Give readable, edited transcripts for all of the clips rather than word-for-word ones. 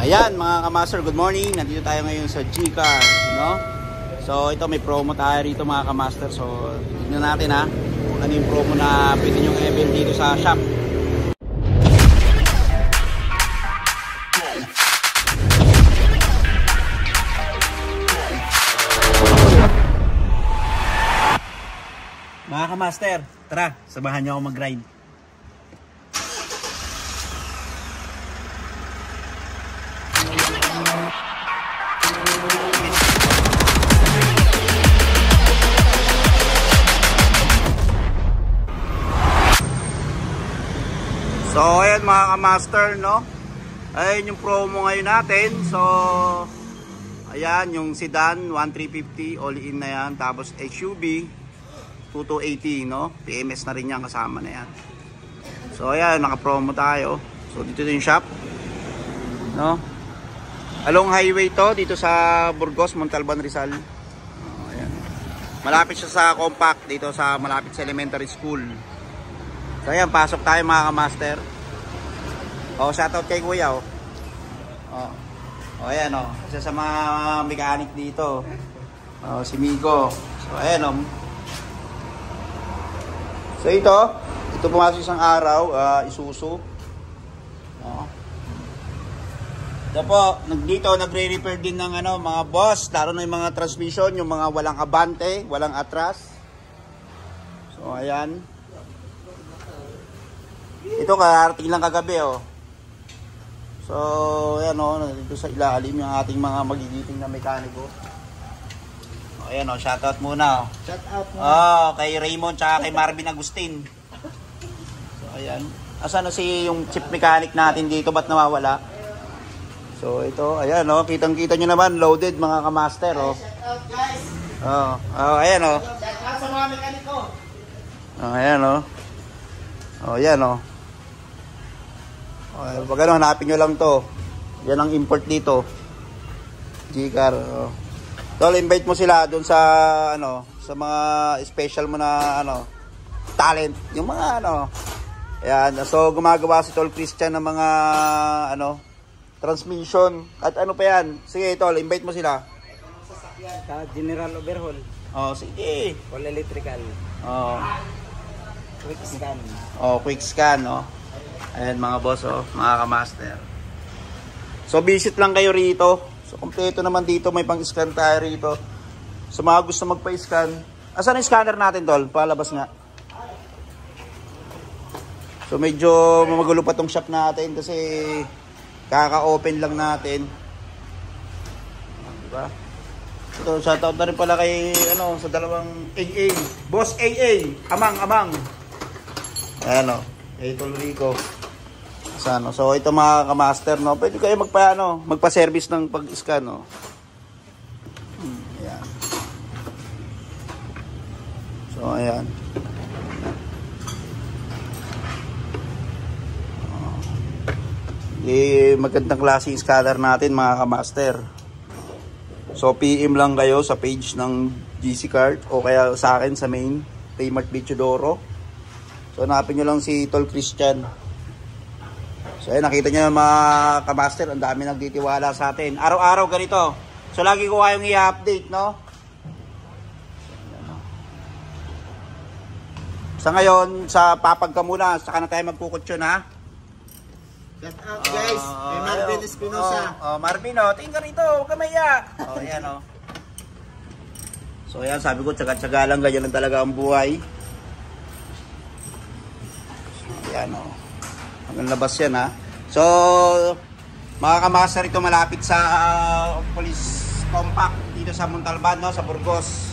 Ayan mga kamaster, good morning. Nandito tayo ngayon sa G-Car, no? So ito may promo tayo rito mga kamaster. So tignan natin ha kung ano yung promo na pwede nyo i-avail dito sa shop. Mga kamaster, tara, samahan nyo ako mag-ride. So ayan mga kamaster, no? Ayan yung promo ngayon natin. So ayan yung sedan 1350 all in na yan. Tapos SUV 2280, no? PMS na rin yan, kasama na yan. So ayan, naka-promo tayo. So dito yung shop, no? Along highway to, dito sa Burgos, Montalban, Rizal. Ayan. Malapit siya sa compact, dito sa malapit sa elementary school. So ayan, pasok tayo mga kamaster. Oh, shoutout kay kuya, oh. Oh, ayan, oh. Isa sa mga mechanic dito. Oh, si Migo. So ayan, oh. So ito pumasok isang araw, Isuzu. Oh. Ito po, dito nagre-repair din ng mga boss, lalo na yung mga transmission, yung mga walang abante, walang atras. So ayan. Ito karating lang kagabi, oh. So ayan, oh, dito sa ilalim yung ating mga magigiting na mekaniko. Oh, ayan, oh, shoutout muna, oh. Shoutout muna. Oh, kay Raymond tsaka kay Marvin Agustin. So ayan. Asan na yung chief mechanic natin dito, ba't nawawala? So ito, ayan, oh, kitang-kita nyo naman, loaded mga kamaster, oh. Shoutout guys. Oh, ayan, oh. Shoutout sa mga mekaniko. Oh, ayan, oh. Oh, ayan, oh. Pag ano, hanapin nyo lang to. Yan ang import dito. G-Car. Oh. Tol, invite mo sila doon sa sa mga special mo na talent. Yung mga Ayan. So gumagawa si Tol Christian ng mga transmission. At ano pa yan? Sige Tol, invite mo sila. Sa General Overhaul. Oh, sige. All electrical. Oh. Quick scan. Oh, quick scan, oh. Ayan mga boss, oh, mga kamaster. So visit lang kayo rito. So kompleto naman dito, may pang-scan tayo rito. Sa mga gusto magpa-scan. Asan yung scanner natin, Tol? Palabas nga. So medyo magulo pa tong shop natin kasi kaka-open lang natin. Diba? So shoutout na rin pala kay sa dalawang AA. Boss AA, amang. Ayan, oh. Hey, Tol Rico. So ito mga kamaster, no, pwede kayo magpa-service ng pag-scan, no. Ayan. So ayan. Magandang klase yung scanner natin mga kamaster. So PM lang kayo sa page ng GC Card o kaya sa akin sa main Raymart Bichodoro. So hanapin nyo lang si Tol Christian. So ayun, nakita nyo mga kamaster, ang dami nagtitiwala sa atin. Araw-araw ganito. So lagi ko kayong i-update, no? Sa ngayon, sa papag ka muna, saka na tayo magkukutsyon, ha? Shout out guys. Kay Marvin Espinosa. Marvin, tingin ka rito, huwag ka maiyak. Ayan, So ayan, sabi ko, tsaga-tsaga lang, ganyan lang talaga ang buhay. Ayan, hanggang labas yan, ha. So mga kamaster, ito malapit sa police compact dito sa Montalban, no, sa Burgos.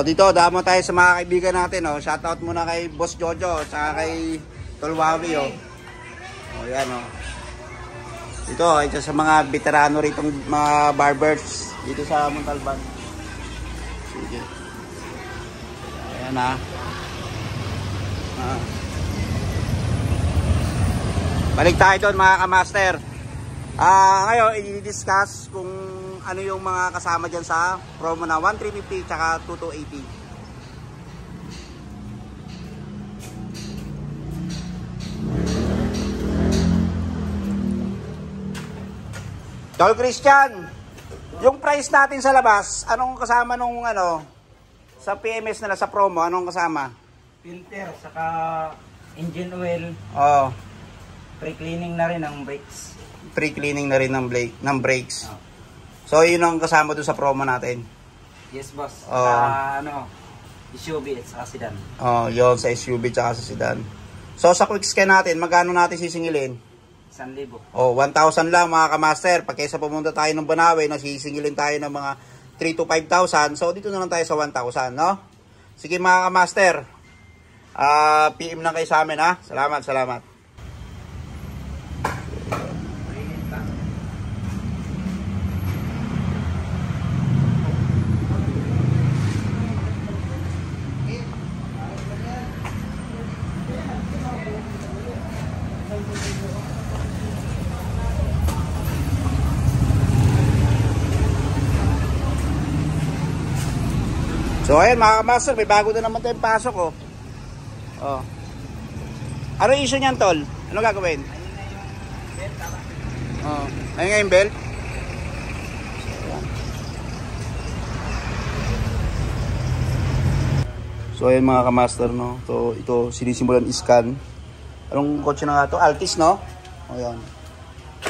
Dito damo tayo sa mga kaibigan natin, shoutout muna kay Boss Jojo at kay Tolwawi, yan, Ito, isa sa mga veterano rito, mga barbers dito sa Montalban. Sige. Ayan, Balik tayo doon mga kamaster. Ngayon, i-discuss kung ano yung mga kasama dyan sa promo na 1,350 tsaka 2,280. Tol Christian, yung price natin sa labas, anong kasama nung ano, sa PMS nila sa promo, anong kasama? Filter, saka engine oil, Oh, pre-cleaning na rin ang brakes. pre-cleaning na rin ng brakes. So, yun ang kasama dun sa promo natin. Yes, boss. Oh. Sa SUV at saka sedan. Oh, yun sa SUV tsaka sa sedan. So, sa quick scan natin, magkano natin sisingilin? 1,000. Oh, 1,000 lang mga kamaster. Pag kaysa pumunta tayo ng Banawe, nasisingilin tayo ng mga 3 to 5,000. So, dito na lang tayo sa 1,000, no? Sige mga kamaster. PM lang kayo sa amin, ha? Salamat, salamat. So ayan mga kamaster, may bago na naman tayong pasok, oh. Oh. Ano yung issue niyan, tol? Ano gagawin? Oh. Ayun nga yung belt. So ayan mga kamaster, no. So ito sinisimulan i-scan. Anong kotse na nga to? Altis, no? O yan.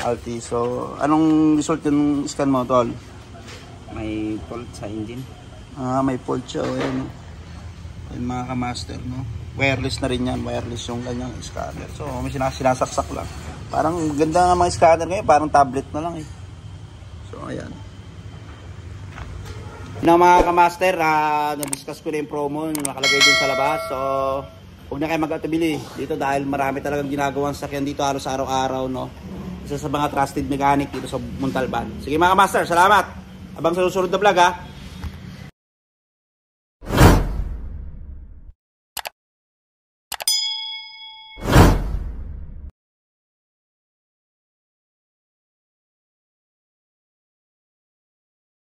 Altis. So anong result yung scan mo, tol? May fault sa engine. May fault siya. O yan, no? Ayan mga kamaster, no. Wireless na rin yan. Wireless yung kanyang scanner. So may sinasaksak lang. Parang ganda nga mga scanner ngayon. Parang tablet na lang, eh. So ayan. Na mga kamaster, na-discuss ko na yung promo yung nakalagay dun sa labas. So, huwag na kayo mag-atubili dito dahil marami talagang ginagawang sakyan dito halos araw-araw, no? Isa sa mga trusted mechanic dito sa Montalban. Sige mga kamaster, salamat! Abang sa susunod na vlog, ha?